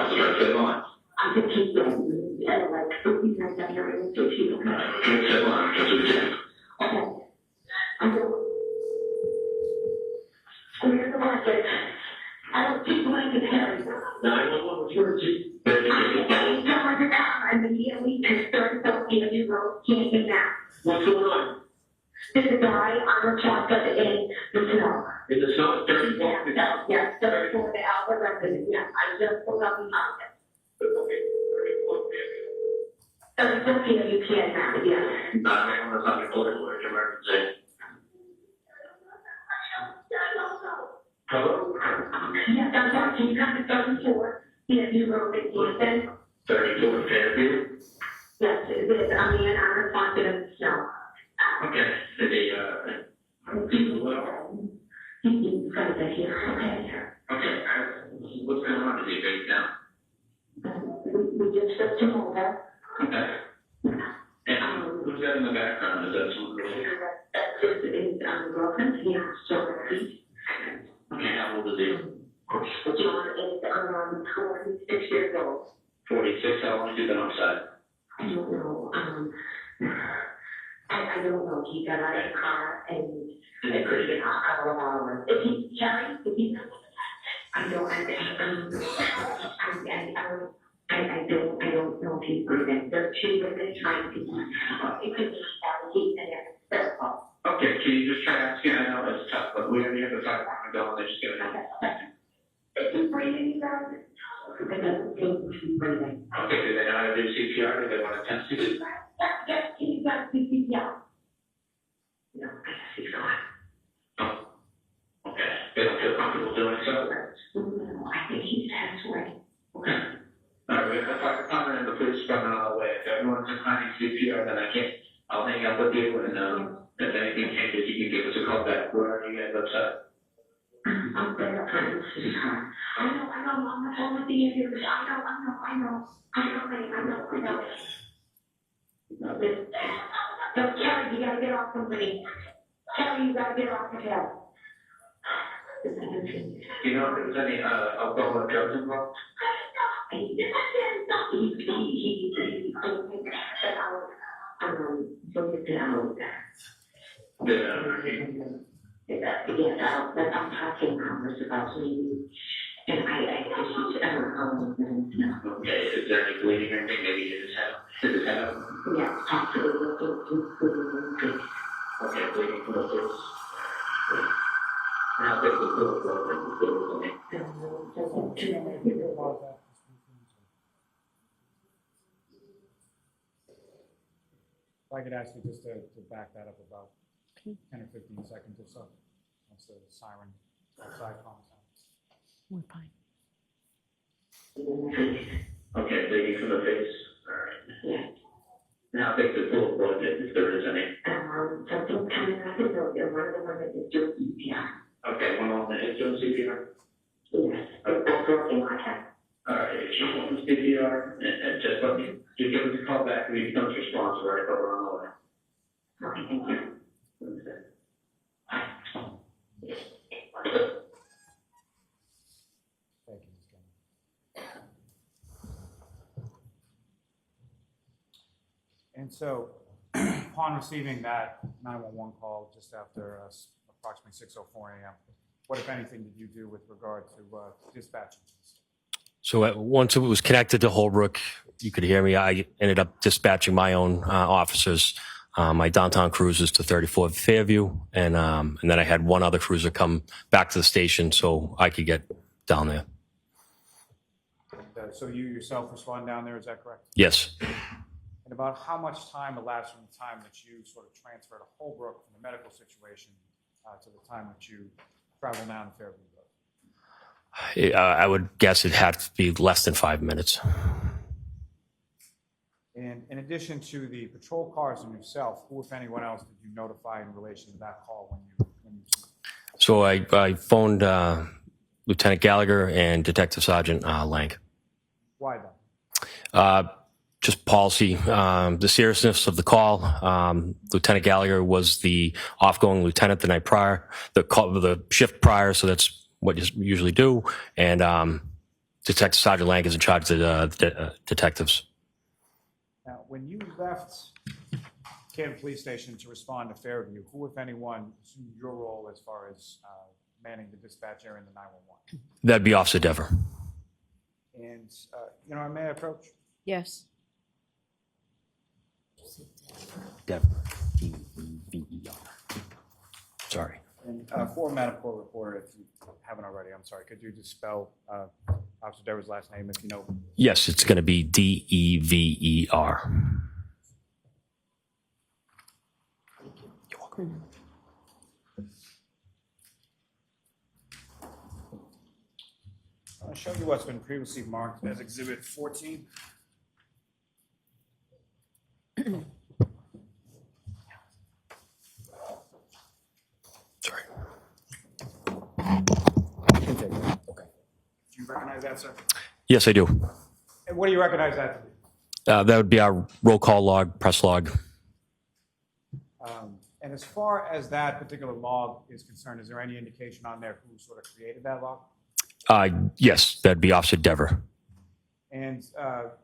Councilor Finlon. I think he's like 50 minutes after I was 15. Finlon, Councilor Jen. Okay. I'm going. Where's the market? I don't think mine is Harry. 911, what's your emergency? I'm immediately concerned about Andy Road, Canton, Mass. What's going on? There's a guy on the truck in the snow. In the snow, 34? Yes, 34 the Albert resident. Yeah, I just pulled up and found it. Okay, 34 you can now, yes. 911, I'm calling for an emergency. Hello? Yes, I'm sorry, can you come to 34? You Road in Canton? 34 Fairview? Yes, it's a man unresponsive in the snow. Okay, He's right there here, okay, what's going on? Is he face down? okay. We just flipped him over. Okay. And who's that in the background? Is that someone really? This is girlfriend, he has children. Okay, how old is he? John is 46 years old. 46, how long has he been outside? I don't know. I don't know. He got out of the car and it could have been a couple of hours. Is he Jerry? Is he? I don't know if he's breathing. There are two women trying to. It could be heat and it's. Okay, can you just try asking? I know it's tough, but we already have the fire department going. They're just gonna. Is he breathing, you guys? I don't think he's breathing. Okay, do they know how to do CPR? Do they want to test it? Yes, he's got CPR. No, I guess he's gone. Oh, okay. They don't feel comfortable doing so? No, I think he's passed away. Okay. All right, we have the fire department and the police department on the way. If everyone's declining CPR, then I'll hang up with you, and if anything changes, you can give us a call back. Where are you guys upset? I'm there. I know, I'm the phone with the ambulance. I know. So, Kelly, you gotta get off of me. Kelly, you gotta get off of him. Do you know if there's any alcohol or drugs involved? I'm talking about me, and Okay, is there any bleeding or anything? Maybe his head up? yeah, possibly. Okay, bleeding from the face. Now, this is the If I could ask you just to back that up about 10 or 15 seconds or so, once the siren outside calms down. We're fine. Okay, bleeding from the face. All right. Yeah. Now, take the full blood if there is any. Something coming out of the building, one of the women is doing CPR. Okay, one on the is doing CPR. Yes, it's working like that. All right, if she's doing CPR, and just let me, just give us a call back when he becomes responsive, right? But we're on the way. Okay, thank you. Thank you, Ms. Kenny. And so, upon receiving that 911 call just after approximately 6:04 a.m., what, if anything, did you do with regard to dispatching? So once it was connected to Holbrook, you could hear me. I ended up dispatching my own officers, my downtown cruisers to 34 Fairview, and then I had one other cruiser come back to the station so I could get down there. And, so you yourself respond down there, is that correct? Yes. And about how much time elapsed from the time that you sort of transferred to Holbrook from the medical situation to the time that you travel down to Fairview Road? I would guess it had to be less than 5 minutes. And in addition to the patrol cars and yourself, who, if anyone else, did you notify in relation to that call when you... So I phoned Lieutenant Gallagher and Detective Sergeant Lang. Why then? Just policy, the seriousness of the call. Lieutenant Gallagher was the off-going lieutenant the night prior, the shift prior, so that's what you usually do. And Detective Sergeant Lang is in charge of the detectives. Now, when you left Canton Police Station to respond to Fairview, who, if anyone, assumed your role as far as manning the dispatch area in the 911? That'd be Officer Dever. And, may I approach? Yes. Dever. D-E-V-E-R. Sorry. And for Madam Court Reporter, if you haven't already, I'm sorry, could you just spell Officer Dever's last name if you know? Yes, it's going to be D-E-V-E-R. You're welcome. I'll show you what's been previously marked as Exhibit 14. Sorry. Okay. Do you recognize that, sir? Yes, I do. And what do you recognize that to be? That would be our roll call log, press log. And as far as that particular log is concerned, is there any indication on there who sort of created that log? Yes, that'd be Officer Dever. And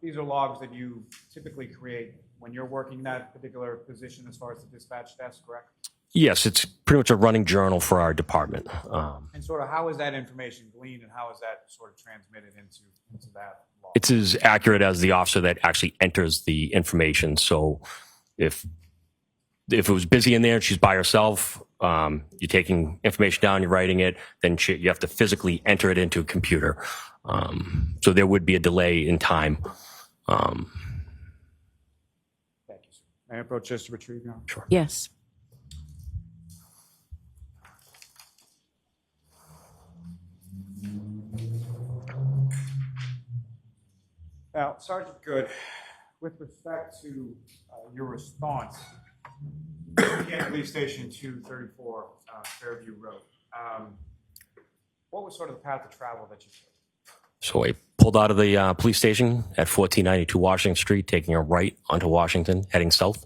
these are logs that you typically create when you're working that particular position as far as the dispatch desk, correct? Yes, it's pretty much a running journal for our department. And sort of how is that information gleaned and how is that sort of transmitted into that log? It's as accurate as the officer that actually enters the information. So if it was busy in there and she's by herself, you're taking information down, you're writing it, then you have to physically enter it into a computer. So there would be a delay in time. Thank you, sir. May I approach just to retrieve your? Sure. Yes. Now, Sergeant Good, with respect to your response to Canton Police Station 234 Fairview Road, what was sort of the path of travel that you took? So I pulled out of the police station at 1492 Washington Street, taking a right onto Washington, heading south.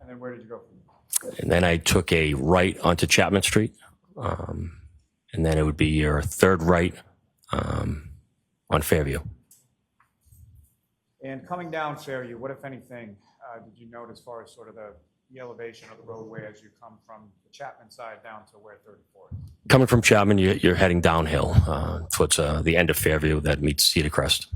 And then where did you go from there? And then I took a right onto Chapman Street. And then it would be your third right on Fairview. And coming down Fairview, what, if anything, did you note as far as sort of the elevation of the roadway as you come from the Chapman side down to where 34 is? Coming from Chapman, you're heading downhill towards the end of Fairview that meets Cedar Crest.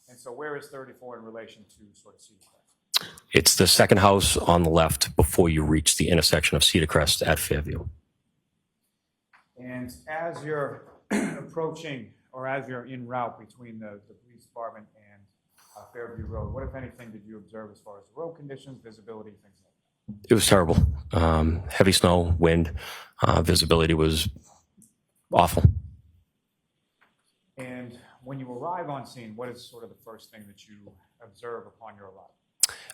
And so where is 34 in relation to sort of Cedar Crest? It's the second house on the left before you reach the intersection of Cedar Crest at Fairview. And as you're approaching, or as you're en route between the police department and Fairview Road, what, if anything, did you observe as far as road conditions, visibility, things like that? It was terrible. Heavy snow, wind, visibility was awful. And when you arrive on scene, what is sort of the first thing that you observe upon your arrival?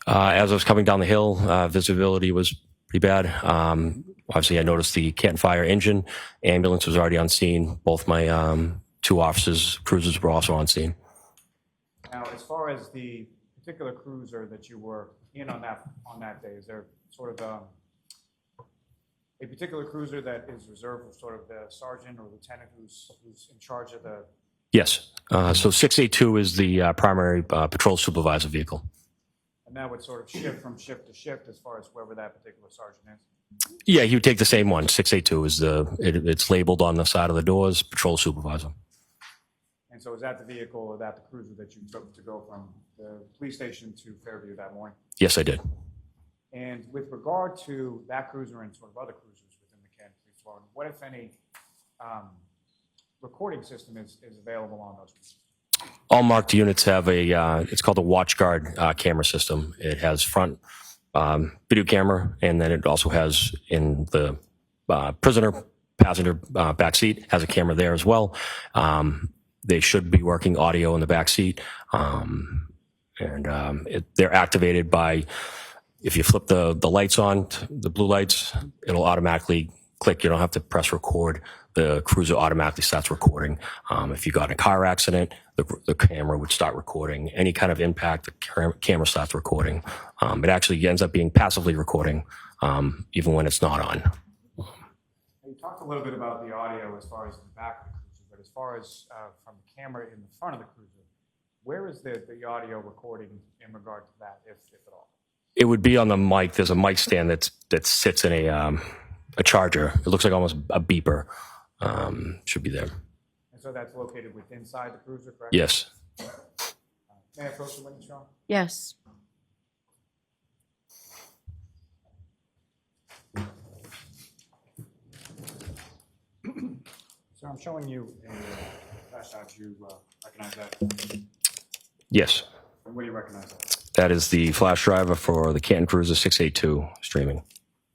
As I was coming down the hill, visibility was pretty bad. Obviously, I noticed the Canton Fire engine. Ambulance was already on scene. Both my two officers, cruisers, were also on scene. Now, as far as the particular cruiser that you were in on that day, is there sort of a particular cruiser that is reserved for sort of the sergeant or lieutenant who's in charge of the? Yes. So 682 is the primary patrol supervisor vehicle. And that would sort of shift from shift to shift as far as whoever that particular sergeant is? Yeah, he would take the same one. 682 is it's labeled on the side of the doors, patrol supervisor. And so is that the vehicle or that the cruiser that you took to go from the police station to Fairview that morning? Yes, I did. And with regard to that cruiser and sort of other cruisers within the Canton Police Department, what, if any, recording system is available on those cruisers? All marked units have it's called a WatchGuard camera system. It has front video camera, and then it also has in the prisoner passenger back seat, has a camera there as well. They should be working audio in the back seat. They're activated by, if you flip the lights on, the blue lights, it'll automatically click. You don't have to press record. The cruiser automatically starts recording. If you got in a car accident, the camera would start recording. Any kind of impact, the camera starts recording. It actually ends up being passively recording, even when it's not on. You talked a little bit about the audio as far as the back of the cruiser, but but as far as from the camera in the front of the cruiser, where is the audio recording in regard to that, if at all? It would be on the mic. There's a mic stand that sits in a charger. It looks like almost a beeper. Should be there. And so that's located within inside the cruiser, correct? Yes. May I approach the witness, Sean? Yes. So I'm showing you a flash drive. Do you recognize that? Yes. And where do you recognize that? That is the flash driver for the Canton Cruiser 682 streaming.